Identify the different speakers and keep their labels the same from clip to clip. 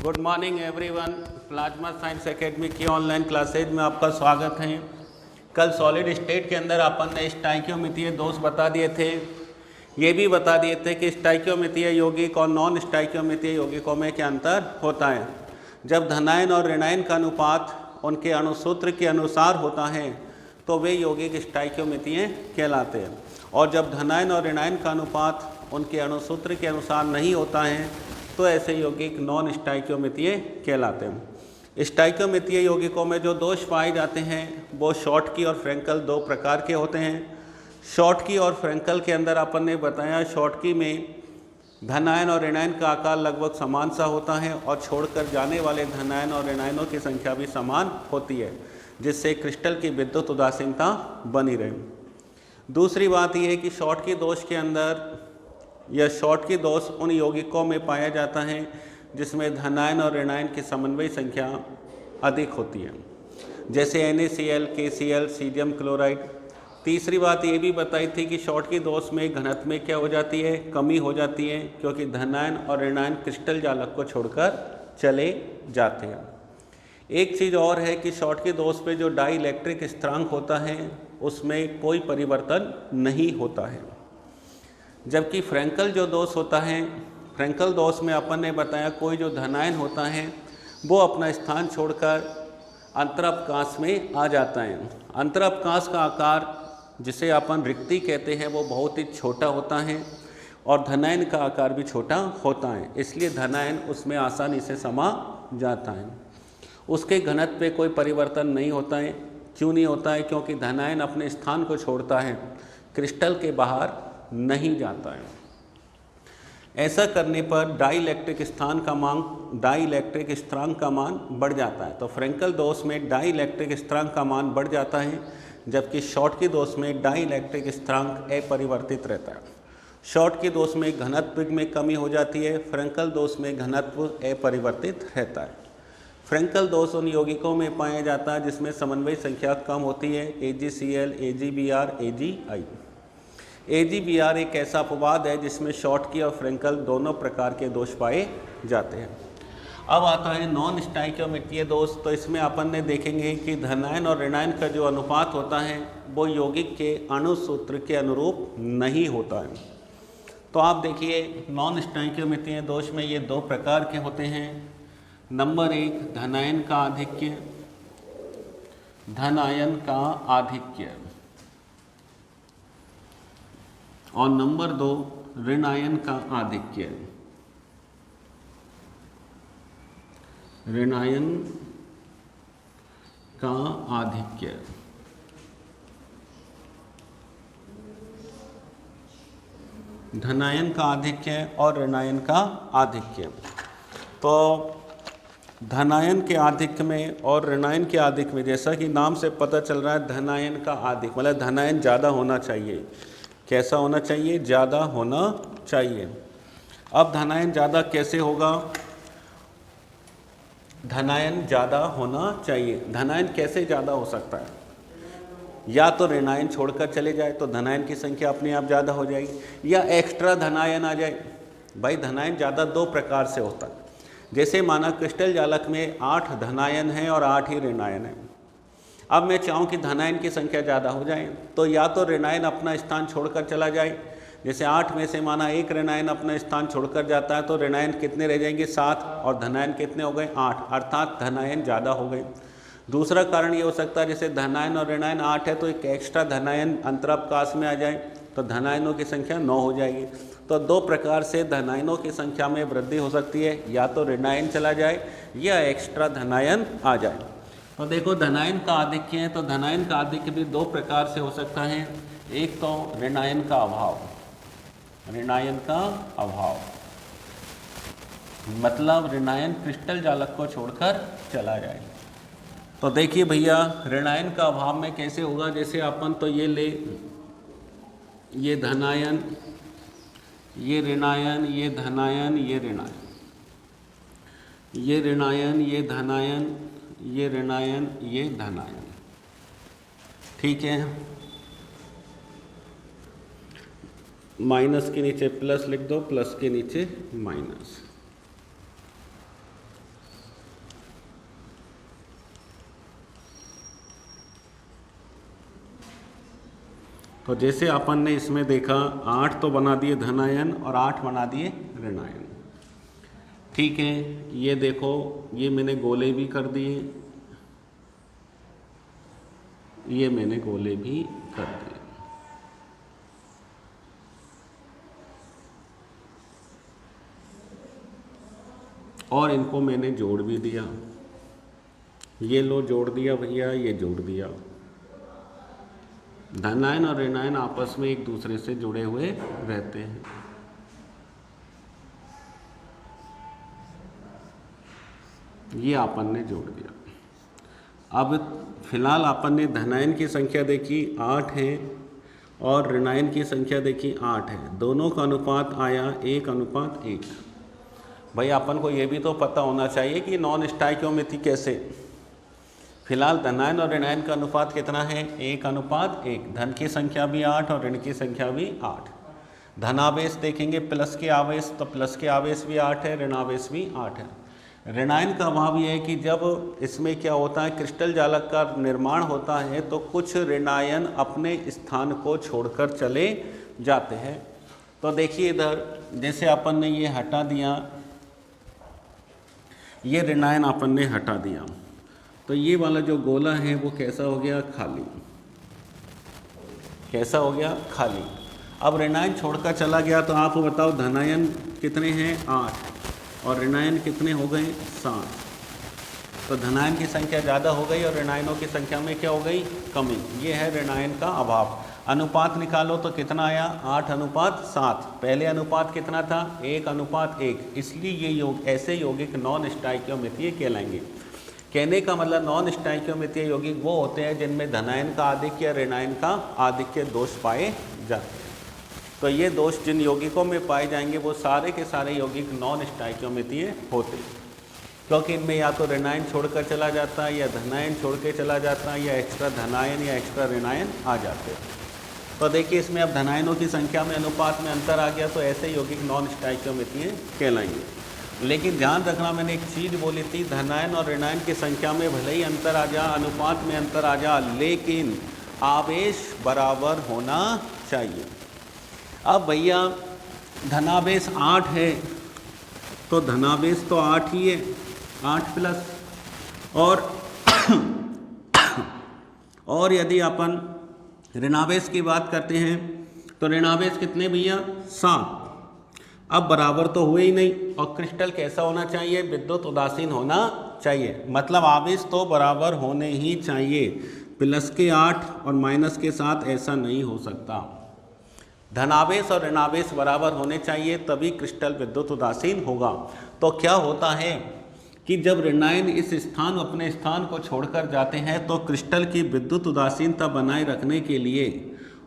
Speaker 1: Good morning everyone. Plasma science academy की online classes में आपका स्वागत है। कल सॉलिड स्टेट के अंदर अपन ने स्टाइकियोमीतीय दोष बता दिए थे। ये भी बता दिए थे कि स्टाइकियोमीतीय यौगिक और नॉन स्टाइकियोमीतीय यौगिकों में क्या अंतर होता है। जब धनायन और ऋणायन का अनुपात उनके अणुसूत्र के अनुसार होता है तो वे यौगिक स्टाइकियोमीतीय कहलाते हैं, और जब धनायन और ऋणायन का अनुपात उनके अणुसूत्र के अनुसार नहीं होता है तो ऐसे यौगिक नॉन स्टाइकियोमीतीय कहलाते हैं। स्टाइकियोमीतीय यौगिकों में जो दोष पाए जाते हैं वो शॉर्टकी और फ्रैंकल दो प्रकार के होते हैं। शॉर्टकी और फ्रैंकल के अंदर अपन ने बताया, शॉर्टकी में धनायन और ऋणायन का आकार लगभग समान सा होता है और छोड़कर जाने वाले धनायन और ऋणायनों की संख्या भी समान होती है, जिससे क्रिस्टल की विद्युत उदासीनता बनी रहे। दूसरी बात यह है कि शॉर्टकी दोष के अंदर यह शॉर्टकी दोष उन यौगिकों में पाया जाता है जिसमें धनायन और ऋणायन की समन्वय संख्या अधिक होती है, जैसे NaCl, KCl, सीडियम क्लोराइड। तीसरी बात ये भी बताई थी कि शॉर्टकी दोष में घनत्व में क्या हो जाती है, कमी हो जाती है, क्योंकि धनायन और ऋणायन क्रिस्टल जालक को छोड़कर चले जाते हैं। एक चीज़ और है कि शॉर्टकी दोष पे जो डाई इलेक्ट्रिक स्थिरांक होता है उसमें कोई परिवर्तन नहीं होता है, जबकि फ्रैंकल जो दोष होता है, फ्रैंकल दोष में अपन ने बताया कोई जो धनायन होता है वो अपना स्थान छोड़कर अंतरावकाश में आ जाता है। अंतरावकाश का आकार जिसे अपन रिक्ति कहते हैं वो बहुत ही छोटा होता है और धनायन का आकार भी छोटा होता है, इसलिए धनायन उसमें आसानी से समा जाता है। उसके घनत्व पे कोई परिवर्तन नहीं होता है। क्यों नहीं होता है? क्योंकि धनायन अपने स्थान को छोड़ता है, क्रिस्टल के बाहर नहीं जाता है। ऐसा करने पर डाइइलेक्ट्रिक स्थिरांक का मान बढ़ जाता है। तो फ्रैंकल दोष में डाइइलेक्ट्रिक स्थिरांक का मान बढ़ जाता है, जबकि शॉर्टकी दोष में डाइइलेक्ट्रिक स्थिरांक अपरिवर्तित रहता है। शॉर्टकी दोष में घनत्व में कमी हो जाती है, फ्रैंकल दोष में घनत्व अपरिवर्तित रहता है। फ्रैंकल दोष उन यौगिकों में पाया जाता है जिसमें समन्वय संख्या कम होती है, AgCl, AgBr, AgI। AgBr एक ऐसा अपवाद है जिसमें शॉर्टकी और फ्रैंकल दोनों प्रकार के दोष पाए जाते हैं। अब आता है नॉन स्टाइकियोमीतीय दोष। तो इसमें अपन ने देखेंगे कि धनायन और ऋणायन का जो अनुपात होता है वो यौगिक के अणुसूत्र के अनुरूप नहीं होता है। तो आप देखिए, नॉन स्टाइकियोमीतीय दोष में ये दो प्रकार के होते हैं। नंबर एक, धनायन का आधिक्य, धनायन का आधिक्य, और नंबर दो, ऋणायन का आधिक्य, ऋणायन का आधिक्य। धनायन का आधिक्य और ऋणायन का आधिक्य। तो धनायन के आधिक्य में और ऋणायन के आधिक्य में, जैसा कि नाम से पता चल रहा है, धनायन का आधिक्य मतलब धनायन ज़्यादा होना चाहिए। कैसा होना चाहिए? ज़्यादा होना चाहिए। अब धनायन ज़्यादा कैसे होगा? धनायन ज़्यादा होना चाहिए। धनायन कैसे ज़्यादा हो सकता है? या तो ऋणायन छोड़कर चले जाए तो धनायन की संख्या अपने आप ज़्यादा हो जाएगी, या एक्स्ट्रा धनायन आ जाए। भाई धनायन ज़्यादा दो प्रकार से होता है। जैसे माना क्रिस्टल जालक में 8 धनायन है और 8 ही ऋणायन है। अब मैं चाहूँ कि धनायन की संख्या ज़्यादा हो जाए तो या तो ऋणायन अपना स्थान छोड़कर चला जाए। जैसे 8 में से माना एक ऋणायन अपना स्थान छोड़कर जाता है तो ऋणायन कितने रह जाएंगे? 7, और धनायन कितने हो गए? 8, अर्थात धनायन ज़्यादा हो गए। दूसरा कारण ये हो सकता है, जैसे धनायन और ऋणायन 8 है तो एक एक्स्ट्रा धनायन अंतरावकाश में आ जाए तो धनायनों की संख्या 9 हो जाएगी। तो दो प्रकार से धनायनों की संख्या में वृद्धि हो सकती है, या तो ऋणायन चला जाए या एक्स्ट्रा धनायन आ जाए। तो देखो, धनायन का आधिक्य है तो धनायन का आधिक्य भी दो प्रकार से हो सकता है। एक तो ऋणायन का अभाव, ऋणायन का अभाव मतलब ऋणायन क्रिस्टल जालक को छोड़कर चला जाए। तो देखिए भैया, ऋणायन का अभाव में कैसे होगा? जैसे अपन तो ये ले, ये धनायन, ये ऋणायन, ये धनायन, ये ऋणायन, ये ऋणायन, ये धनायन, ये ऋणायन, ये धनायन, ठीक है। माइनस के नीचे प्लस लिख दो, प्लस के नीचे माइनस। तो जैसे अपन ने इसमें देखा 8 तो बना दिए धनायन और 8 बना दिए ऋणायन। ठीक है, ये देखो ये मैंने गोले भी कर दिए, ये मैंने गोले भी कर दिए। और इनको मैंने जोड़ भी दिया, ये लो जोड़ दिया भैया, ये जोड़ दिया। धनायन और ऋणायन आपस में एक दूसरे से जुड़े हुए रहते हैं। ये अपन ने जोड़ दिया। अब फिलहाल अपन ने धनायन की संख्या देखी 8 है और ऋणायन की संख्या देखी 8 है, दोनों का अनुपात आया 1:1। भाई अपन को ये भी तो पता होना चाहिए कि नॉन स्टाइकियोमेट्री कैसे। फिलहाल धनायन और ऋणायन का अनुपात कितना है? 1:1। धन की संख्या भी 8 और ऋण की संख्या भी 8। धनावेश देखेंगे प्लस के आवेश, तो प्लस के आवेश भी 8 है, ऋणावेश भी 8 है। ऋणायन का अभाव यह है कि जब इसमें क्या होता है, क्रिस्टल जालक का निर्माण होता है तो कुछ ऋणायन अपने स्थान को छोड़कर चले जाते हैं। तो देखिए इधर जैसे अपन ने ये हटा दिया, ये ऋणायन अपन ने हटा दिया, तो ये वाला जो गोला है वो कैसा हो गया? खाली। कैसा हो गया? खाली। अब ऋणायन छोड़कर चला गया, तो आप बताओ धनायन कितने हैं? 8 और ऋणायन कितने हो गए? 7। तो धनायन की संख्या ज़्यादा हो गई और ऋणायनों की संख्या में क्या हो गई? कमी। ये है ऋणायन का अभाव। अनुपात निकालो तो कितना आया? 8:7। पहले अनुपात कितना था? 1:1। इसलिए ये योग ऐसे यौगिक नॉन स्टाइकियोमेट्रीय कहलाएंगे। कहने का मतलब नॉन स्टाइकियोमेट्रीय यौगिक वो होते हैं जिनमें धनायन का आधिक्य या ऋणायन का आधिक्य दोष पाए जाते हैं। तो ये दोष जिन यौगिकों में पाए जाएंगे वो सारे के सारे यौगिक नॉन स्टाइकियोमेट्रीय होते हैं, क्योंकि इनमें या तो ऋणायन छोड़कर चला जाता है या धनायन छोड़ के चला जाता है या एक्स्ट्रा धनायन या एक्स्ट्रा ऋणायन आ जाते हैं। तो देखिए इसमें अब धनायनों की संख्या में अनुपात में अंतर आ गया, तो ऐसे यौगिक नॉन स्टाइकियोमेट्रीय कहलाएंगे। लेकिन ध्यान रखना, मैंने एक चीज़ बोली थी, धनायन और ऋणायन की संख्या में भले ही अंतर आ जा, अनुपात में अंतर आ जा, लेकिन आवेश बराबर होना चाहिए। अब भैया धनावेश 8 है तो धनावेश तो 8 ही है, 8 प्लस और यदि अपन ऋणावेश की बात करते हैं तो ऋणावेश कितने भैया? 7। अब बराबर तो हुए ही नहीं, और क्रिस्टल कैसा होना चाहिए? विद्युत उदासीन होना चाहिए, मतलब आवेश तो बराबर होने ही चाहिए। प्लस के 8 और माइनस के 7 ऐसा नहीं हो सकता। धनावेश और ऋणावेश बराबर होने चाहिए, तभी क्रिस्टल विद्युत उदासीन होगा। तो क्या होता है कि जब ऋणायन इस स्थान अपने स्थान को छोड़कर जाते हैं तो क्रिस्टल की विद्युत उदासीनता बनाए रखने के लिए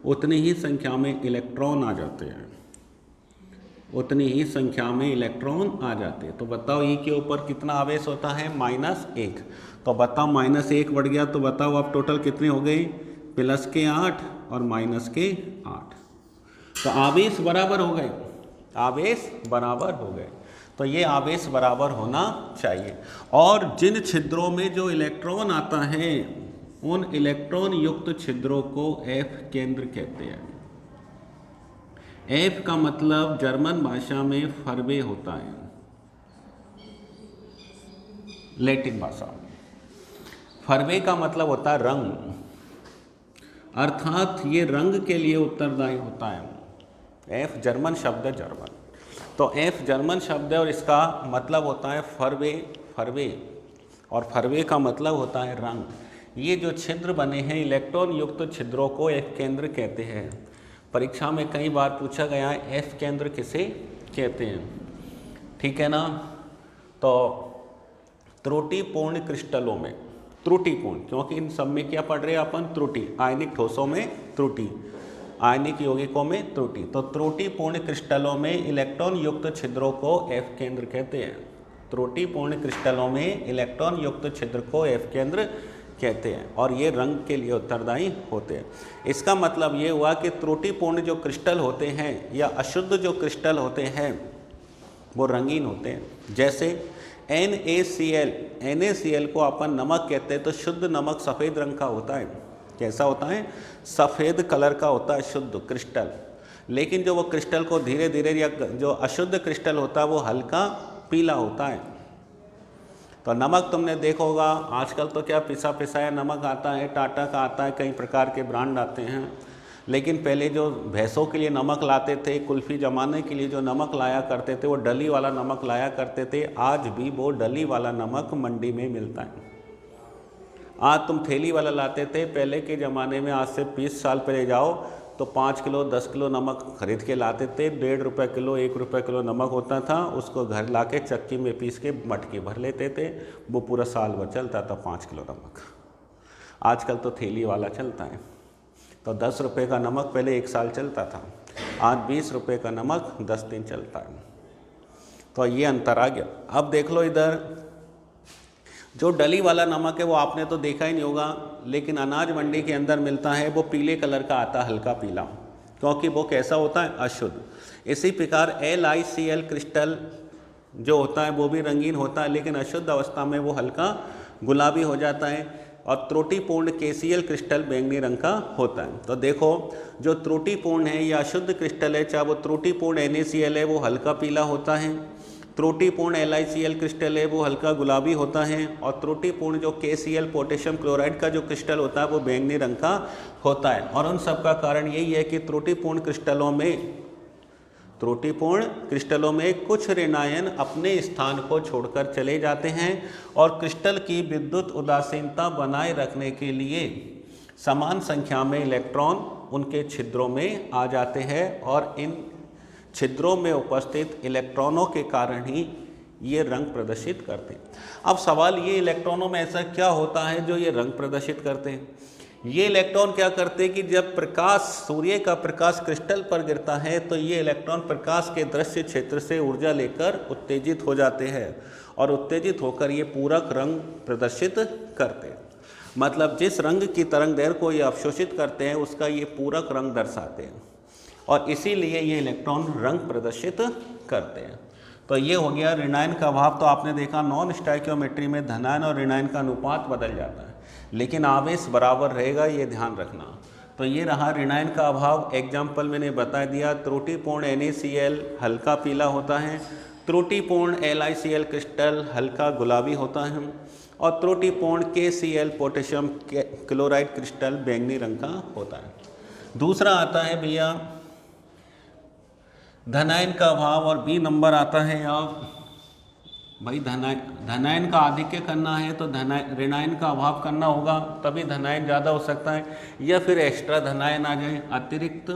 Speaker 1: उतनी ही संख्या में इलेक्ट्रॉन आ जाते हैं, उतनी ही संख्या में इलेक्ट्रॉन आ जाते हैं। तो बताओ ई के ऊपर कितना आवेश होता है? -1। तो बताओ -1 बढ़ गया, तो बताओ अब टोटल कितने हो गए? प्लस के 8 और माइनस के 8। तो आवेश बराबर हो गए, आवेश बराबर हो गए। तो ये आवेश बराबर होना चाहिए। और जिन छिद्रों में जो इलेक्ट्रॉन आता है उन इलेक्ट्रॉन युक्त छिद्रों को F केंद्र कहते हैं। F का मतलब जर्मन भाषा में फरवे होता है, लैटिन भाषा। फरवे का मतलब होता है रंग, अर्थात ये रंग के लिए उत्तरदायी होता है। F जर्मन शब्द है, जर्मन। तो F जर्मन शब्द है और इसका मतलब होता है फरवे, फरवे, और फरवे का मतलब होता है रंग। ये जो छिद्र बने हैं इलेक्ट्रॉन युक्त छिद्रों को F केंद्र कहते हैं। परीक्षा में कई बार पूछा गया है F केंद्र किसे कहते हैं, ठीक है ना। तो त्रुटिपूर्ण क्रिस्टलों में, त्रुटिपूर्ण, क्योंकि इन सब में क्या पढ़ रहे हैं अपन? त्रुटि। आयनिक ठोसों में त्रुटि, आयनिक यौगिकों में त्रुटि। तो त्रुटिपूर्ण क्रिस्टलों में इलेक्ट्रॉन युक्त छिद्रों को F केंद्र कहते हैं। त्रुटिपूर्ण क्रिस्टलों में इलेक्ट्रॉन युक्त छिद्र को F केंद्र कहते हैं, और ये रंग के लिए उत्तरदायी होते हैं। इसका मतलब ये हुआ कि त्रुटिपूर्ण जो क्रिस्टल होते हैं या अशुद्ध जो क्रिस्टल होते हैं वो रंगीन होते हैं। जैसे NaCl, NaCl को अपन नमक कहते हैं, तो शुद्ध नमक सफ़ेद रंग का होता है, कैसा होता है? सफ़ेद कलर का होता है शुद्ध क्रिस्टल। लेकिन जो वो क्रिस्टल को धीरे धीरे, या जो अशुद्ध क्रिस्टल होता है वो हल्का पीला होता है। तो नमक तुमने देखा होगा, आजकल तो क्या पिसा पिसाया नमक आता है, टाटा का आता है, कई प्रकार के ब्रांड आते हैं। लेकिन पहले जो भैंसों के लिए नमक लाते थे, कुल्फ़ी जमाने के लिए जो नमक लाया करते थे, वो डली वाला नमक लाया करते थे। आज भी वो डली वाला नमक मंडी में मिलता है। आज तुम थैली वाला लाते थे, पहले के ज़माने में, आज से 20 साल पहले जाओ तो 5 किलो 10 किलो नमक खरीद के लाते थे। 1.5 रुपये किलो 1 रुपये किलो नमक होता था, उसको घर ला के चक्की में पीस के मटकी भर लेते थे, वो पूरा साल भर चलता था 5 किलो नमक। आजकल तो थैली वाला चलता है। तो 10 रुपये का नमक पहले 1 साल चलता था, आज 20 रुपये का नमक 10 दिन चलता है। तो ये अंतर आ गया। अब देख लो इधर, जो डली वाला नमक है वो आपने तो देखा ही नहीं होगा, लेकिन अनाज मंडी के अंदर मिलता है, वो पीले कलर का आता है, हल्का पीला, क्योंकि वो कैसा होता है? अशुद्ध। इसी प्रकार LiCl क्रिस्टल जो होता है वो भी रंगीन होता है, लेकिन अशुद्ध अवस्था में वो हल्का गुलाबी हो जाता है। और त्रुटिपूर्ण KCl क्रिस्टल बैंगनी रंग का होता है। तो देखो, जो त्रुटिपूर्ण है या अशुद्ध क्रिस्टल है, चाहे वो त्रुटिपूर्ण NaCl है, वो हल्का पीला होता है। त्रुटिपूर्ण LiCl क्रिस्टल है वो हल्का गुलाबी होता है। और त्रुटिपूर्ण जो KCl पोटेशियम क्लोराइड का जो क्रिस्टल होता है वो बैंगनी रंग का होता है। और उन सब का कारण यही है कि त्रुटिपूर्ण क्रिस्टलों में कुछ ऋणायन अपने स्थान को छोड़कर चले जाते हैं, और क्रिस्टल की विद्युत उदासीनता बनाए रखने के लिए समान संख्या में इलेक्ट्रॉन उनके छिद्रों में आ जाते हैं, और इन छिद्रों में उपस्थित इलेक्ट्रॉनों के कारण ही ये रंग प्रदर्शित करते हैं। अब सवाल ये, इलेक्ट्रॉनों में ऐसा क्या होता है जो ये रंग प्रदर्शित करते हैं? ये इलेक्ट्रॉन क्या करते हैं कि जब प्रकाश, सूर्य का प्रकाश क्रिस्टल पर गिरता है, तो ये इलेक्ट्रॉन प्रकाश के दृश्य क्षेत्र से ऊर्जा लेकर उत्तेजित हो जाते हैं, और उत्तेजित होकर ये पूरक रंग प्रदर्शित करते हैं। मतलब जिस रंग की तरंग दैर्घ्य को ये अवशोषित करते हैं उसका ये पूरक रंग दर्शाते हैं, और इसीलिए ये इलेक्ट्रॉन रंग प्रदर्शित करते हैं। तो ये हो गया ऋणायन का अभाव। तो आपने देखा नॉन स्टोइकियोमेट्री में धनायन और ऋणायन का अनुपात बदल जाता है, लेकिन आवेश बराबर रहेगा, ये ध्यान रखना। तो ये रहा ऋणायन का अभाव। एग्जाम्पल मैंने बता दिया, त्रुटिपूर्ण NaCl हल्का पीला होता है, त्रुटिपूर्ण LiCl क्रिस्टल हल्का गुलाबी होता है, और त्रुटिपूर्ण KCl पोटेशियम क्लोराइड क्रिस्टल बैंगनी रंग का होता है। दूसरा आता है भैया धनायन का अभाव, और B नंबर आता है। अब भाई धनायन का आधिक्य करना है तो ऋणायन का अभाव करना होगा, तभी धनायन ज़्यादा हो सकता है, या फिर एक्स्ट्रा धनायन आ जाए, अतिरिक्त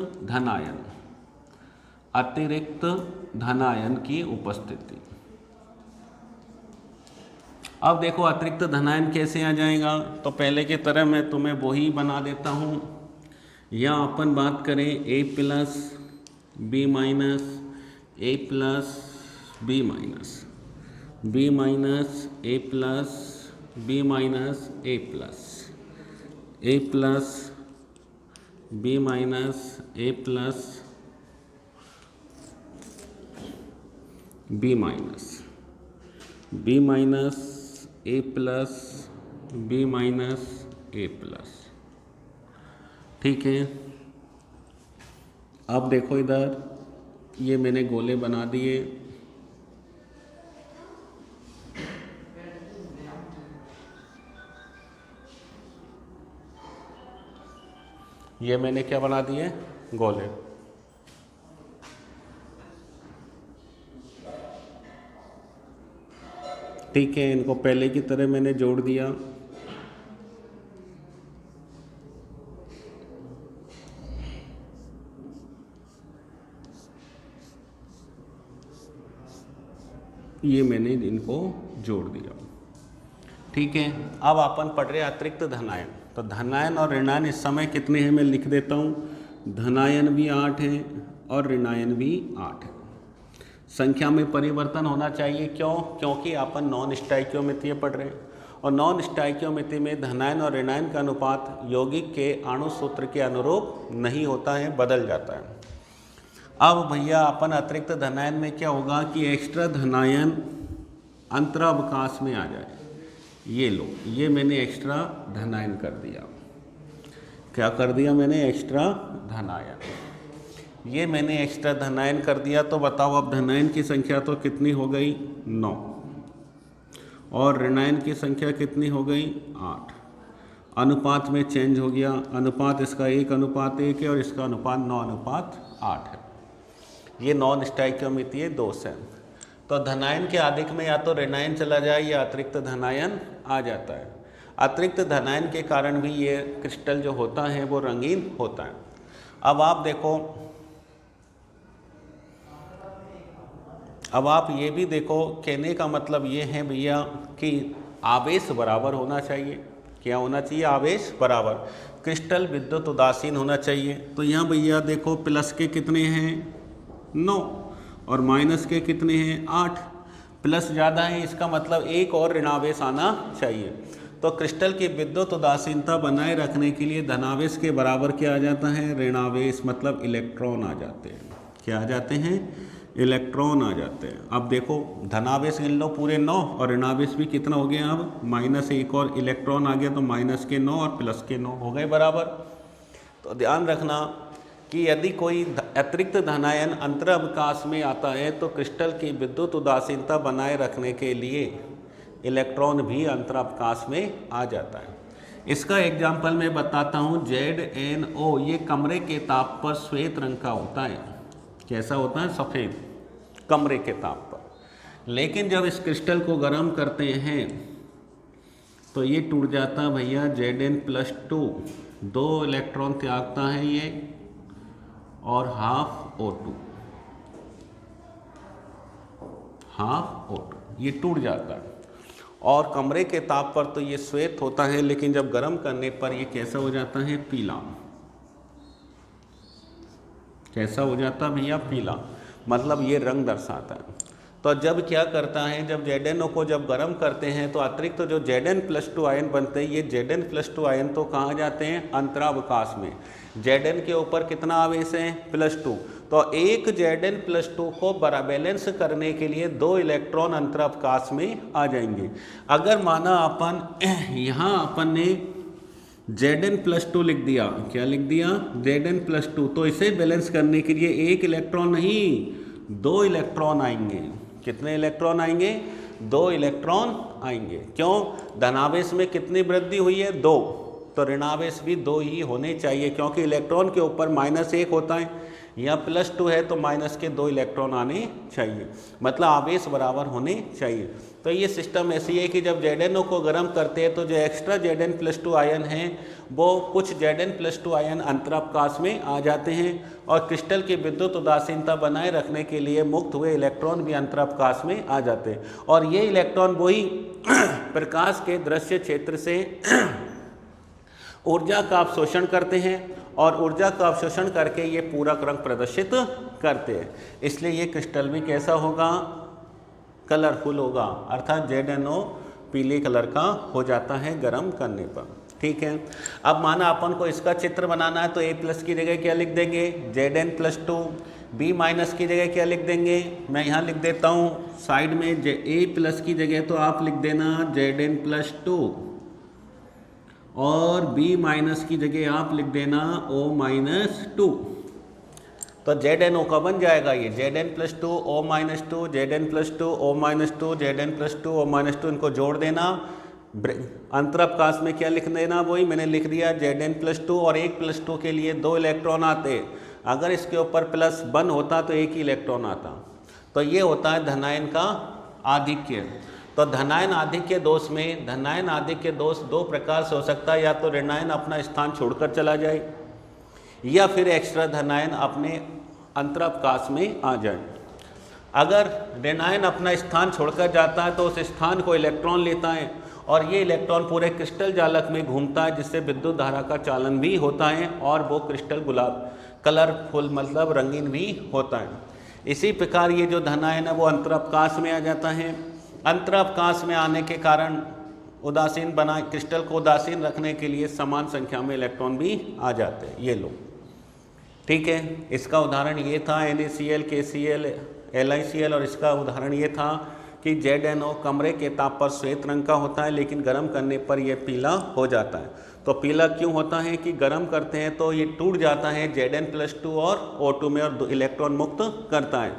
Speaker 1: धनायन की उपस्थिति। अब देखो अतिरिक्त धनायन कैसे आ जाएगा, तो पहले की तरह मैं तुम्हें वही बना देता हूँ। या अपन बात करें A plus B minus, A plus B minus, B minus A plus B minus A plus, A plus B minus A plus B minus, B minus A plus B minus A plus. ठीक है, अब देखो इधर ये मैंने गोले बना दिए। ये मैंने क्या बना दिए? गोले। ठीक है, इनको पहले की तरह मैंने जोड़ दिया। ये मैंने इनको जोड़ दिया। ठीक है, अब अपन पढ़ रहे अतिरिक्त धनायन। तो धनायन और ऋणायन इस समय कितने हैं मैं लिख देता हूँ। धनायन भी 8 है और ऋणायन भी 8 है। संख्या में परिवर्तन होना चाहिए, क्यों? क्योंकि अपन नॉन स्टोइकियोमेट्री पढ़ रहे हैं, और नॉन स्टोइकियोमेट्री में धनायन और ऋणायन का अनुपात यौगिक के अणु सूत्र के अनुरूप नहीं होता है, बदल जाता है। अब भैया अपन अतिरिक्त धनायन में क्या होगा कि एक्स्ट्रा धनायन अंतरावकाश में आ जाए। ये लो, ये मैंने एक्स्ट्रा धनायन कर दिया। क्या कर दिया मैंने, एक्स्ट्रा धनायन, ये मैंने एक्स्ट्रा धनायन कर दिया। तो बताओ अब धनायन की संख्या तो कितनी हो गई, 9, और ऋणायन की संख्या कितनी हो गई, 8। अनुपात में चेंज हो गया, अनुपात इसका 1:1 है और इसका अनुपात 9:8 है। ये नॉन स्टोइकियोमेट्री दोष है। तो धनायन के अधिक में या तो ऋणायन चला जाए या अतिरिक्त धनायन आ जाता है। अतिरिक्त धनायन के कारण भी ये क्रिस्टल जो होता है वो रंगीन होता है। अब आप देखो, अब आप ये भी देखो, कहने का मतलब ये है भैया कि आवेश बराबर होना चाहिए। क्या होना चाहिए, आवेश बराबर। क्रिस्टल विद्युत उदासीन होना चाहिए। तो यहाँ भैया देखो प्लस के कितने हैं, 9, और माइनस के कितने हैं, 8। प्लस ज़्यादा है, इसका मतलब एक और ऋणावेश आना चाहिए। तो क्रिस्टल की विद्युत उदासीनता बनाए रखने के लिए धनावेश के बराबर क्या आ जाता है, ऋणावेश, मतलब इलेक्ट्रॉन आ जाते हैं। क्या आ जाते हैं, इलेक्ट्रॉन आ जाते हैं। अब देखो धनावेश गिन लो पूरे 9 और ऋणावेश भी कितना हो गया, अब -1 और इलेक्ट्रॉन आ गया, तो माइनस के 9 और प्लस के 9 हो गए बराबर। तो ध्यान रखना कि यदि कोई अतिरिक्त धनायन अंतरावकाश में आता है तो क्रिस्टल की विद्युत उदासीनता बनाए रखने के लिए इलेक्ट्रॉन भी अंतरावकाश में आ जाता है। इसका एग्जाम्पल मैं बताता हूँ। ZnO ये कमरे के ताप पर श्वेत रंग का होता है। कैसा होता है, सफ़ेद, कमरे के ताप पर। लेकिन जब इस क्रिस्टल को गर्म करते हैं तो ये टूट जाता है भैया, Zn+2, 2 इलेक्ट्रॉन त्यागता है ये, और हाफ O2, ये टूट जाता है। और कमरे के ताप पर तो ये श्वेत होता है, लेकिन जब गर्म करने पर ये कैसा हो जाता है, पीला। कैसा हो जाता है भैया, पीला, मतलब ये रंग दर्शाता है। तो जब क्या करता है, जब ZnO को जब गर्म करते हैं तो अतिरिक्त तो जो Zn+2 आयन बनते हैं, ये Zn+2 आयन तो कहाँ जाते हैं, अंतरावकाश में। Zn के ऊपर कितना आवेश है, +2, तो एक Zn+2 को बैलेंस करने के लिए 2 इलेक्ट्रॉन अंतरावकाश में आ जाएंगे। अगर माना अपन यहाँ अपन ने Zn+2 लिख दिया, क्या लिख दिया, Zn+2, तो इसे बैलेंस करने के लिए 1 इलेक्ट्रॉन नहीं 2 इलेक्ट्रॉन आएंगे। कितने इलेक्ट्रॉन आएंगे, 2 इलेक्ट्रॉन आएंगे। क्यों, धनावेश में कितनी वृद्धि हुई है, 2, तो ऋणावेश भी 2 ही होने चाहिए, क्योंकि इलेक्ट्रॉन के ऊपर -1 होता है, यहाँ +2 है तो माइनस के 2 इलेक्ट्रॉन आने चाहिए, मतलब आवेश बराबर होने चाहिए। तो ये सिस्टम ऐसी है कि जब ZnO को गर्म करते हैं तो जो एक्स्ट्रा Zn+2 आयन हैं वो कुछ Zn+2 आयन अंतरावकाश में आ जाते हैं, और क्रिस्टल की विद्युत उदासीनता बनाए रखने के लिए मुक्त हुए इलेक्ट्रॉन भी अंतरावकाश में आ जाते हैं। और ये इलेक्ट्रॉन वही प्रकाश के दृश्य क्षेत्र से ऊर्जा का अवशोषण करते हैं, और ऊर्जा का अवशोषण करके ये पूरक रंग प्रदर्शित करते हैं। इसलिए ये क्रिस्टल भी कैसा होगा, कलरफुल होगा, अर्थात ZnO पीले कलर का हो जाता है गर्म करने पर। ठीक है, अब माना अपन को इसका चित्र बनाना है तो A+ की जगह क्या लिख देंगे, Zn+2, B- की जगह क्या लिख देंगे, मैं यहाँ लिख देता हूँ साइड में A+ की जगह तो आप लिख देना Zn+2, और B- की जगह आप लिख देना O-2। तो ZnO का बन जाएगा ये Zn+2 O-2, Zn+2 O-2, Zn+2 O-2, इनको जोड़ देना, अंतरावकाश में क्या लिख देना, वही मैंने लिख दिया Zn+2, और 1+2 के लिए 2 इलेक्ट्रॉन आते, अगर इसके ऊपर +1 होता तो 1 ही इलेक्ट्रॉन आता। तो ये होता है धनायन का आधिक्य। तो धनायन आधिक्य दोष में, धनायन आधिक्य दोष 2 प्रकार से हो सकता है, या तो ऋणायन अपना स्थान छोड़कर चला जाए, या फिर एक्स्ट्रा धनायन अपने अंतरावकाश में आ जाए। अगर ऋणायन अपना स्थान छोड़कर जाता है तो उस स्थान को इलेक्ट्रॉन लेता है, और ये इलेक्ट्रॉन पूरे क्रिस्टल जालक में घूमता है, जिससे विद्युत धारा का चालन भी होता है, और वो क्रिस्टल गुलाब कलरफुल, मतलब रंगीन भी होता है। इसी प्रकार ये जो धनायन है वो अंतरावकाश में आ जाता है। अंतरावकाश में आने के कारण उदासीन बना, क्रिस्टल को उदासीन रखने के लिए समान संख्या में इलेक्ट्रॉन भी आ जाते हैं, ये लो। ठीक है, इसका उदाहरण ये था NaCl, KCl, LiCl, और इसका उदाहरण ये था कि ZnO कमरे के ताप पर श्वेत रंग का होता है, लेकिन गर्म करने पर यह पीला हो जाता है। तो पीला क्यों होता है कि गर्म करते हैं तो ये टूट जाता है Zn+2 और O2 में और इलेक्ट्रॉन मुक्त करता है।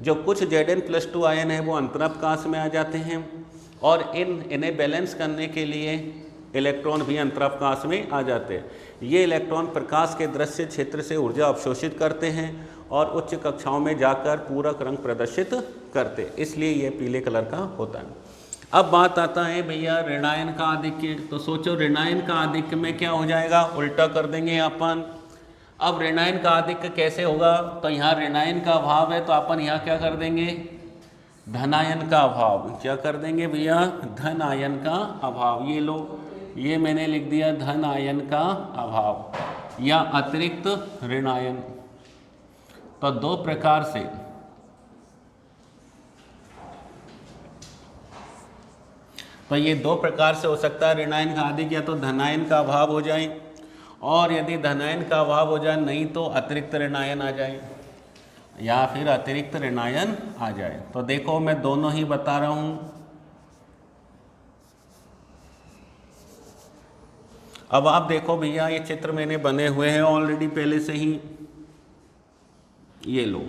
Speaker 1: जो कुछ Zn+2 आयन है वो अंतरावकाश में आ जाते हैं और इन्हें बैलेंस करने के लिए इलेक्ट्रॉन भी अंतरावकाश में आ जाते हैं। ये इलेक्ट्रॉन प्रकाश के दृश्य क्षेत्र से ऊर्जा अवशोषित करते हैं और उच्च कक्षाओं में जाकर पूरक रंग प्रदर्शित करते, इसलिए ये पीले कलर का होता है। अब बात आता है भैया ऋणायन का आधिक्य। तो सोचो ऋणायन का आधिक्य में क्या हो जाएगा, उल्टा कर देंगे अपन। अब ऋणायन का आधिक्य कैसे होगा, तो यहाँ ऋणायन का अभाव है तो अपन यहाँ क्या कर देंगे, धनायन का अभाव। क्या कर देंगे भैया, धन आयन का अभाव। ये लो, ये मैंने लिख दिया धन आयन का अभाव या अतिरिक्त ऋणायन। तो दो प्रकार से तो ये दो प्रकार से हो सकता है ऋणायन का आधिक्य, या तो धनायन का अभाव हो जाए और यदि धनायन का अभाव हो जाए नहीं तो अतिरिक्त ऋणायन आ जाए या फिर अतिरिक्त ऋणायन आ जाए। तो देखो मैं दोनों ही बता रहा हूँ। अब आप देखो भैया ये चित्र मैंने बने हुए हैं ऑलरेडी पहले से ही, ये लो।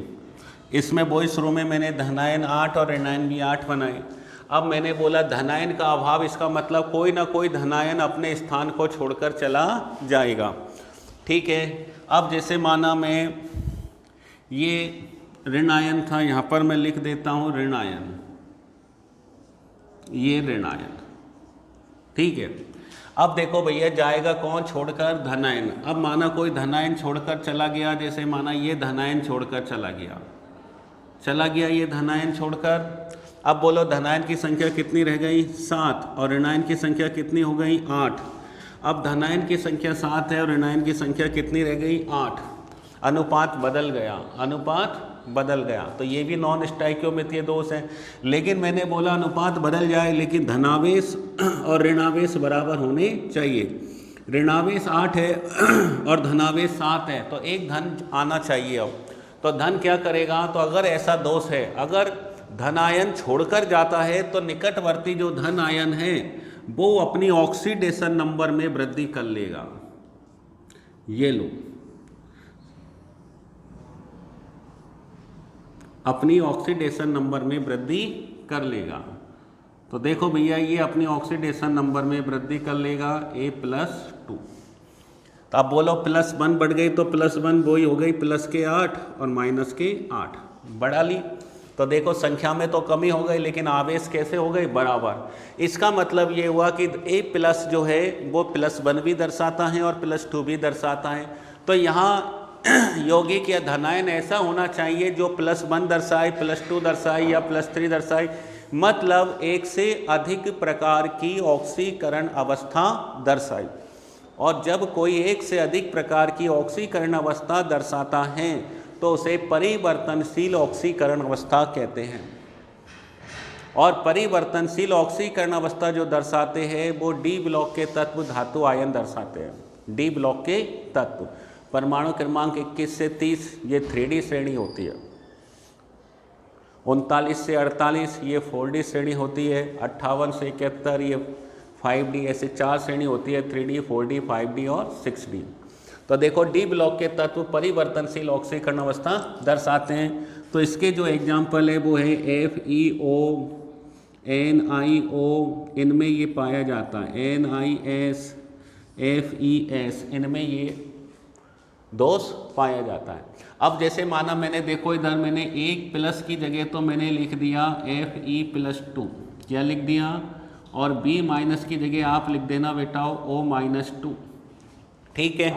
Speaker 1: इसमें वही शुरू में मैंने धनायन 8 और ऋणायन भी 8 बनाए। अब मैंने बोला धनायन का अभाव, इसका मतलब कोई ना कोई धनायन अपने स्थान को छोड़कर चला जाएगा। ठीक है, अब जैसे माना मैं ये ऋणायन था, यहाँ पर मैं लिख देता हूँ ऋणायन, ये ऋणायन। ठीक है, अब देखो भैया जाएगा कौन छोड़कर, धनायन। अब माना कोई धनायन छोड़कर चला गया, जैसे माना ये धनायन छोड़कर चला गया ये धनायन छोड़कर। अब बोलो धनायन की संख्या कितनी रह गई, 7, और ऋणायन की संख्या कितनी हो गई, 8। अब धनायन की संख्या 7 है और ऋणायन की संख्या कितनी रह गई, 8। अनुपात बदल गया, तो ये भी नॉन स्टाइकियोमेट्री दोष है। लेकिन मैंने बोला अनुपात बदल जाए लेकिन धनावेश और ऋणावेश बराबर होने चाहिए। ऋणावेश 8 है और धनावेश 7 है, तो एक धन आना चाहिए। अब तो धन क्या करेगा, तो अगर ऐसा दोष है, अगर धनायन छोड़कर जाता है तो निकटवर्ती जो धन आयन है वो अपनी ऑक्सीडेशन नंबर में वृद्धि कर लेगा। ये लो, अपनी ऑक्सीडेशन नंबर में वृद्धि कर लेगा। तो देखो भैया ये अपनी ऑक्सीडेशन नंबर में वृद्धि कर लेगा A+2। तो अब बोलो +1 बढ़ गई तो +1 वही हो गई +8 और -8 बढ़ा ली। तो देखो संख्या में तो कमी हो गई लेकिन आवेश कैसे हो गई, बराबर। इसका मतलब ये हुआ कि A+ जो है वो +1 भी दर्शाता है और +2 भी दर्शाता है। तो यहाँ यौगिक या धनायन ऐसा होना चाहिए जो +1 दर्शाए, +2 दर्शाए या +3 दर्शाए, मतलब एक से अधिक प्रकार की ऑक्सीकरण अवस्था दर्शाए। और जब कोई एक से अधिक प्रकार की ऑक्सीकरण अवस्था दर्शाता है तो उसे परिवर्तनशील ऑक्सीकरण अवस्था कहते हैं। और परिवर्तनशील ऑक्सीकरण अवस्था जो दर्शाते हैं वो डी ब्लॉक के तत्व धातु आयन दर्शाते हैं। डी ब्लॉक के तत्व परमाणु क्रमांक 21 से 30 ये 3D श्रेणी होती है, 39 से 48 ये 4D श्रेणी होती है, 58 से 71 ये 5D, ऐसे 4 श्रेणी होती है, 3D, 4D, 5D और 6D। तो देखो डी ब्लॉक के तत्व परिवर्तनशील ऑक्सीकरण अवस्था दर्शाते हैं। तो इसके जो एग्जाम्पल है वो है FeO, NiO, इनमें ये पाया जाता है, NiS, FeS, इनमें ये दोष पाया जाता है। अब जैसे माना मैंने देखो इधर मैंने 1+ की जगह तो मैंने लिख दिया Fe+2, क्या लिख दिया, और B- की जगह आप लिख देना बेटा O-2। ठीक है,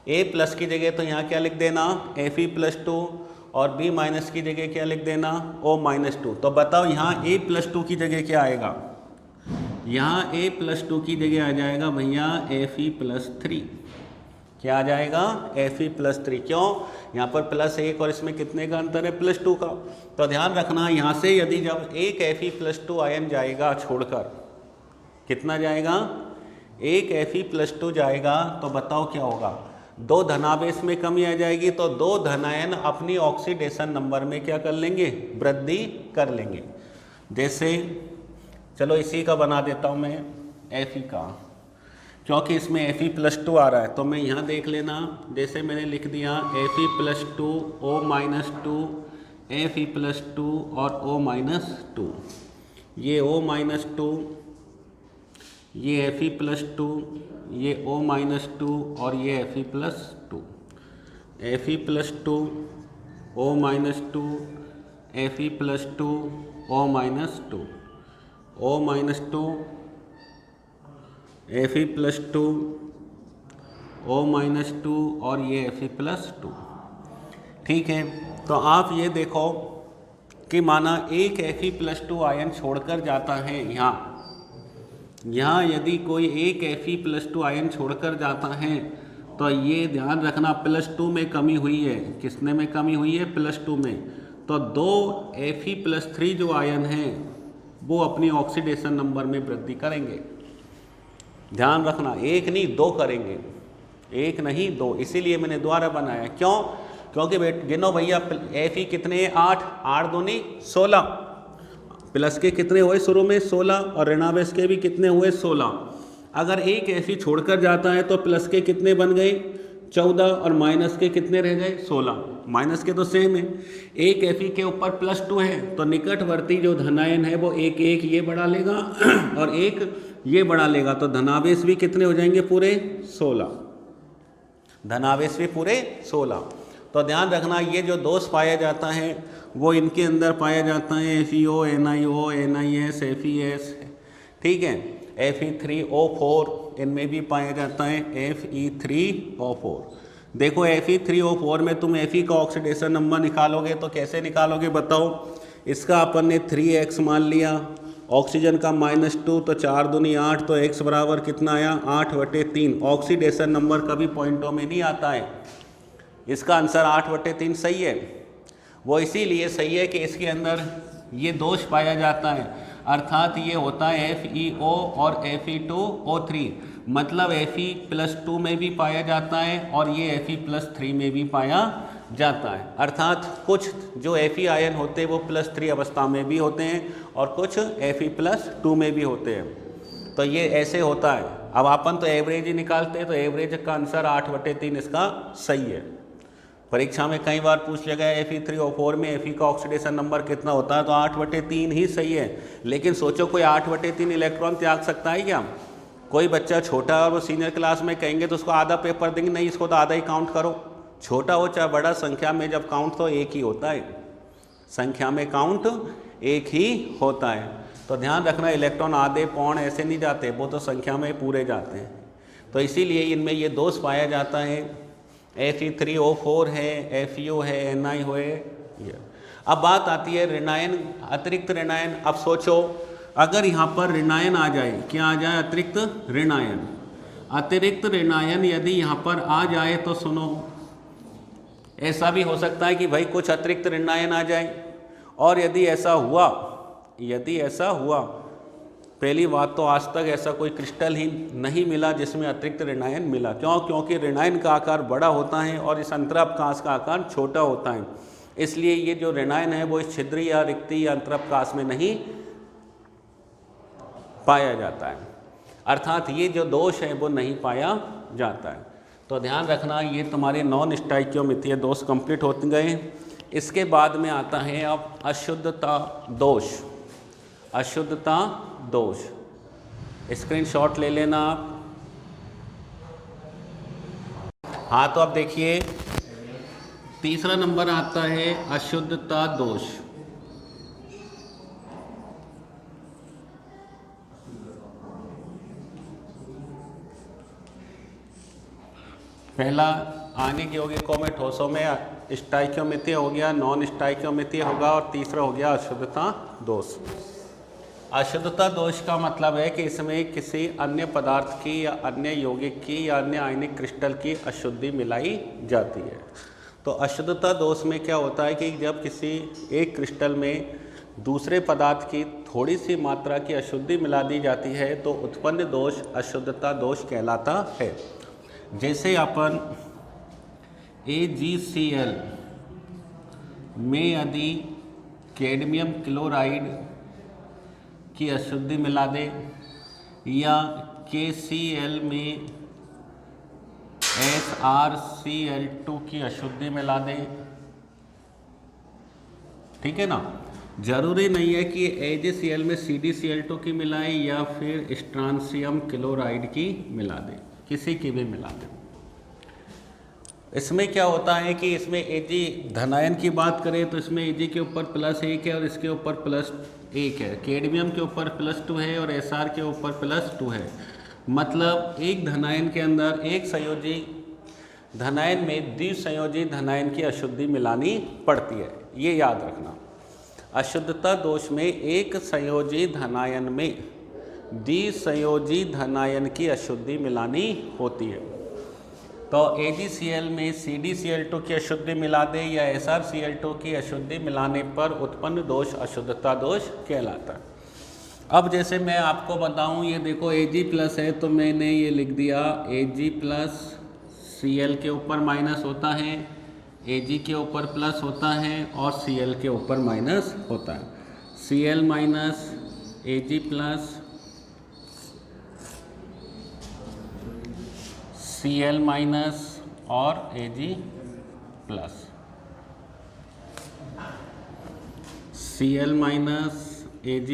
Speaker 1: A+ की जगह तो यहाँ क्या लिख देना Fe+2 और B- की जगह क्या लिख देना O-2। तो बताओ यहाँ A+2 की जगह क्या आएगा, यहाँ A+2 की जगह आ जाएगा भैया Fe+3। क्या आ जाएगा Fe+3। क्यों, यहाँ पर +1 और इसमें कितने का अंतर है, +2 का। तो ध्यान रखना यहाँ से यदि जब एक Fe+2 आयन जाएगा छोड़कर, कितना जाएगा, एक Fe+2 जाएगा, तो बताओ क्या होगा, 2 धनावेश में कमी आ जाएगी। तो 2 धनायन अपनी ऑक्सीडेशन नंबर में क्या कर लेंगे, वृद्धि कर लेंगे। जैसे चलो इसी का बना देता हूँ मैं Fe का, क्योंकि इसमें Fe+2 आ रहा है तो मैं यहाँ देख लेना, जैसे मैंने लिख दिया Fe+2 O-2 Fe+2 और O-2, ये O-2, ये Fe+2, ये O-2 और ये Fe+2, Fe+2 O-2 Fe+2 O-2, O-2 Fe+2 O-2 और ये Fe+2। ठीक है, तो आप ये देखो कि माना एक Fe+2 आयन छोड़कर जाता है यहाँ यदि कोई एक Fe+2 आयन छोड़कर जाता है तो ये ध्यान रखना +2 में कमी हुई है। किसने में कमी हुई है? +2 में। तो दो Fe+3 जो आयन हैं वो अपनी ऑक्सीडेशन नंबर में वृद्धि करेंगे। ध्यान रखना, एक नहीं दो करेंगे, एक नहीं दो, इसीलिए मैंने दोबारा बनाया। क्यों? क्योंकि गिनो भैया, Fe कितने हैं? 8, 8 दूनी 16, प्लस के कितने हुए शुरू में? 16, और ऋणावेश के भी कितने हुए? 16। अगर एक Fe छोड़कर जाता है तो प्लस के कितने बन गए? 14, और माइनस के कितने रह गए? 16। माइनस के तो सेम है, एक Fe के ऊपर +2 है तो निकटवर्ती जो धनायन है वो एक ये बढ़ा लेगा और एक ये बढ़ा लेगा, तो धनावेश भी कितने हो जाएंगे? पूरे 16, धनावेश भी पूरे 16। तो ध्यान रखना, ये जो दोष पाया जाता है वो इनके अंदर पाया जाता है FeO, NiO, NiS, FeS, ठीक है, Fe3O4 इनमें भी पाया जाता है Fe3O4। देखो Fe3O4 में तुम Fe का ऑक्सीडेशन नंबर निकालोगे तो कैसे निकालोगे बताओ? इसका अपन ने 3x मान लिया, ऑक्सीजन का -2, तो 4 दूनी 8, तो x बराबर कितना आया? 8/3। ऑक्सीडेशन नंबर कभी पॉइंटों में नहीं आता है, इसका आंसर 8/3 सही है। वो इसीलिए सही है कि इसके अंदर ये दोष पाया जाता है, अर्थात ये होता है FeO और Fe2O3, मतलब Fe+2 में भी पाया जाता है और ये Fe+3 में भी पाया जाता है। अर्थात कुछ जो Fe आयन होते हैं वो +3 अवस्था में भी होते हैं और कुछ Fe+2 में भी होते हैं। तो ये ऐसे होता है। अब अपन तो एवरेज ही निकालते हैं, तो एवरेज का आंसर 8/3 इसका सही है। परीक्षा में कई बार पूछ लिया गया Fe3O4 में Fe का ऑक्सीडेशन नंबर कितना होता है, तो 8/3 ही सही है। लेकिन सोचो कोई 8/3 इलेक्ट्रॉन त्याग सकता है क्या? कोई बच्चा छोटा और वो सीनियर क्लास में कहेंगे तो उसको आधा पेपर देंगे, नहीं इसको तो आधा ही काउंट करो। छोटा हो चाहे बड़ा, संख्या में जब काउंट तो एक ही होता है, संख्या में काउंट एक ही होता है। तो ध्यान रखना, इलेक्ट्रॉन आधे पौन ऐसे नहीं जाते, वो तो संख्या में पूरे जाते हैं। तो इसीलिए इनमें ये दोष पाया जाता है, Fe3O4 है, FeO है, Ni है। अब बात आती है ऋणायन, अतिरिक्त ऋणायन। अब सोचो अगर यहाँ पर ऋणायन आ जाए, क्या आ जाए? अतिरिक्त ऋणायन। अतिरिक्त ऋणायन यदि यहाँ पर आ जाए तो सुनो, ऐसा भी हो सकता है कि भाई कुछ अतिरिक्त ऋणायन आ जाए, और यदि ऐसा हुआ, पहली बात तो आज तक ऐसा कोई क्रिस्टल ही नहीं मिला जिसमें अतिरिक्त ऋणायन मिला। क्यों? क्योंकि ऋणायन का आकार बड़ा होता है और इस अंतरावकाश का आकार छोटा होता है, इसलिए ये जो ऋणायन है वो इस छिद्री या रिक्ति या अंतरावकाश में नहीं पाया जाता है, अर्थात ये जो दोष है वो नहीं पाया जाता है। तो ध्यान रखना, ये तुम्हारे नॉन स्टाइकियोमेट्री दोष कंप्लीट होते गए। इसके बाद में आता है अब अशुद्धता दोष। अशुद्धता दोष, स्क्रीनशॉट ले लेना आप। हाँ, तो अब देखिए तीसरा नंबर आता है अशुद्धता दोष। पहला आने की होगी कोमेटोसो में स्टाइकियोमेट्री हो गया, नॉन स्टाइकियोमेट्री होगा, और तीसरा हो गया अशुद्धता दोष। अशुद्धता दोष का मतलब है कि इसमें किसी अन्य पदार्थ की या अन्य यौगिक की या अन्य आयनिक क्रिस्टल की अशुद्धि मिलाई जाती है। तो अशुद्धता दोष में क्या होता है कि जब किसी एक क्रिस्टल में दूसरे पदार्थ की थोड़ी सी मात्रा की अशुद्धि मिला दी जाती है तो उत्पन्न दोष अशुद्धता दोष कहलाता है। जैसे अपन AgCl में यदि कैडमियम क्लोराइड की अशुद्धि मिला दे या KCl में SrCl2 की अशुद्धि मिला दे, ठीक है ना। जरूरी नहीं है कि AgCl में CdCl2 की मिलाए या फिर स्ट्रांसियम क्लोराइड की मिला दे, किसी की भी मिला दे। इसमें क्या होता है कि इसमें Ag धनायन की बात करें तो इसमें Ag के ऊपर +1 है और इसके ऊपर +1 है, कैडमियम के ऊपर +2 है और Sr के ऊपर +2 है। मतलब एक धनायन के अंदर एक संयोजी धनायन में द्विसंयोजी धनायन की अशुद्धि मिलानी पड़ती है, ये याद रखना। अशुद्धता दोष में एक संयोजी धनायन में द्विसंयोजी धनायन की अशुद्धि मिलानी होती है। तो AgCl में CdCl2 की अशुद्धि मिला दे या SrCl2 की अशुद्धि मिलाने पर उत्पन्न दोष अशुद्धता दोष कहलाता है। अब जैसे मैं आपको बताऊं, ये देखो Ag+ है तो मैंने ये लिख दिया Ag+, Cl के ऊपर माइनस होता है, Ag के ऊपर प्लस होता है और Cl के ऊपर माइनस होता है। Cl minus Ag+, Cl minus और Ag+, Cl minus Ag+,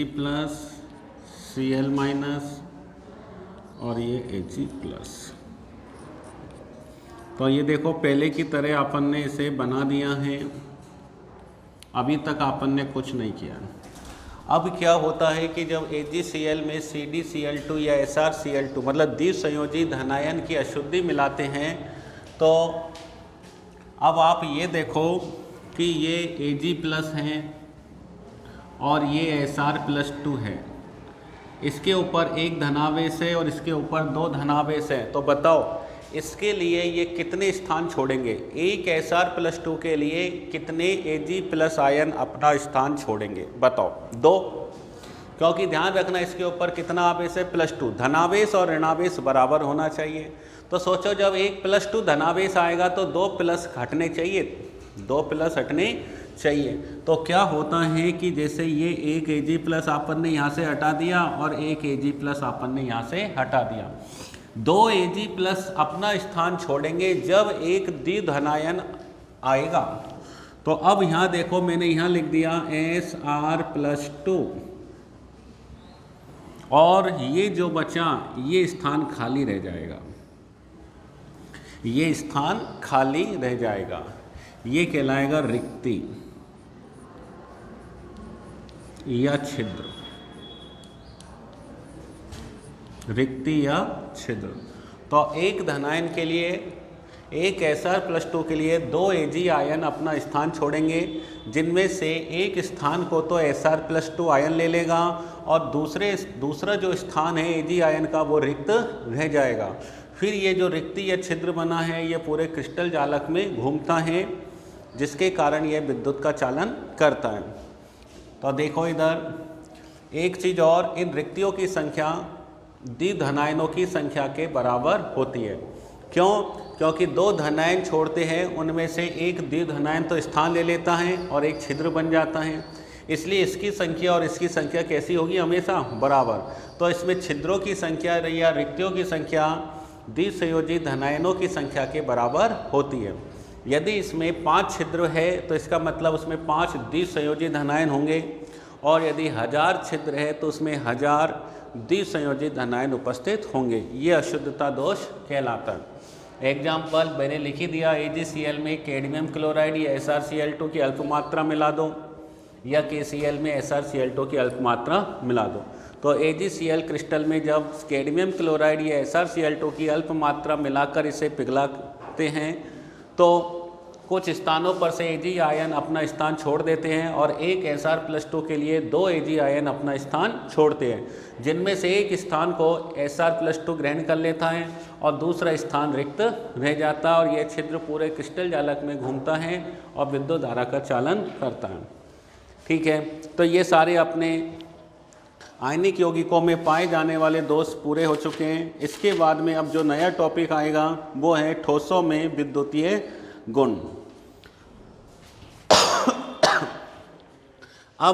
Speaker 1: Cl minus और ये Ag+। तो ये देखो पहले की तरह अपन ने इसे बना दिया है, अभी तक अपन ने कुछ नहीं किया। अब क्या होता है कि जब AgCl में CdCl2 या SrCl2 मतलब द्विसंयोजी धनायन की अशुद्धि मिलाते हैं, तो अब आप ये देखो कि ये Ag+ है और ये Sr+2 है, इसके ऊपर एक धनावेश है और इसके ऊपर 2 धनावेश हैं। तो बताओ इसके लिए ये कितने स्थान छोड़ेंगे? एक Sr+2 के लिए कितने Ag+ आयन अपना स्थान छोड़ेंगे? बताओ 2, क्योंकि ध्यान रखना इसके ऊपर कितना आवेश है +2, धनावेश और ऋणावेश बराबर होना चाहिए। तो सोचो जब एक +2 धनावेश आएगा तो 2 प्लस हटने चाहिए, 2 प्लस हटने चाहिए। तो क्या होता है कि जैसे ये एक Ag+ अपन ने यहाँ से हटा दिया और एक Ag+ अपन ने यहाँ से हटा दिया, 2 Ag+ अपना स्थान छोड़ेंगे जब एक द्विधनायन आएगा। तो अब यहाँ देखो मैंने यहाँ लिख दिया Sr+2 और ये जो बचा ये स्थान खाली रह जाएगा, ये स्थान खाली रह जाएगा, ये कहलाएगा रिक्ति या छिद्र, रिक्ति या छिद्र। तो एक धनायन के लिए एक Sr+2 के लिए 2 Ag आयन अपना स्थान छोड़ेंगे, जिनमें से एक स्थान को तो Sr+2 आयन ले लेगा और दूसरा जो स्थान है Ag आयन का वो रिक्त रह जाएगा। फिर ये जो रिक्ति या छिद्र बना है ये पूरे क्रिस्टल जालक में घूमता है, जिसके कारण ये विद्युत का चालन करता है। तो देखो इधर एक चीज़ और, इन रिक्तियों की संख्या द्विधनायनों की संख्या के बराबर होती है। क्यों? क्योंकि 2 धनायन छोड़ते हैं, उनमें से एक द्विधनायन तो स्थान ले लेता है और एक छिद्र बन जाता है, इसलिए इसकी संख्या और इसकी संख्या कैसी होगी? हमेशा बराबर। तो इसमें छिद्रों की संख्या या रिक्तियों की संख्या द्विसंयोजी धनायनों की संख्या के बराबर होती है। यदि इसमें 5 छिद्र है तो इसका मतलब उसमें 5 द्विसंयोजी धनायन होंगे, और यदि 1000 छिद्र है तो उसमें 1000 द्विसंयोजी धनायन उपस्थित होंगे। ये अशुद्धता दोष कहलाता है। एग्जाम्पल मैंने लिखी दिया, AgCl में कैडमियम क्लोराइड या SrCl2 की अल्प मात्रा मिला दो या KCl में SrCl2 की अल्प मात्रा मिला दो। तो AgCl क्रिस्टल में जब कैडमियम क्लोराइड या SrCl2 की अल्प मात्रा मिलाकर इसे पिघलाते हैं तो कुछ स्थानों पर से Ag आयन अपना स्थान छोड़ देते हैं और एक Sr+2 के लिए 2 Ag आयन अपना स्थान छोड़ते हैं, जिनमें से एक स्थान को Sr+2 ग्रहण कर लेता है और दूसरा स्थान रिक्त रह जाता है, और यह छिद्र पूरे क्रिस्टल जालक में घूमता है और विद्युत धारा का चालन करता है। ठीक है, तो ये सारे अपने आयनिक यौगिकों में पाए जाने वाले दोष पूरे हो चुके हैं। इसके बाद में अब जो नया टॉपिक आएगा वो है ठोसों में विद्युतीय गुण।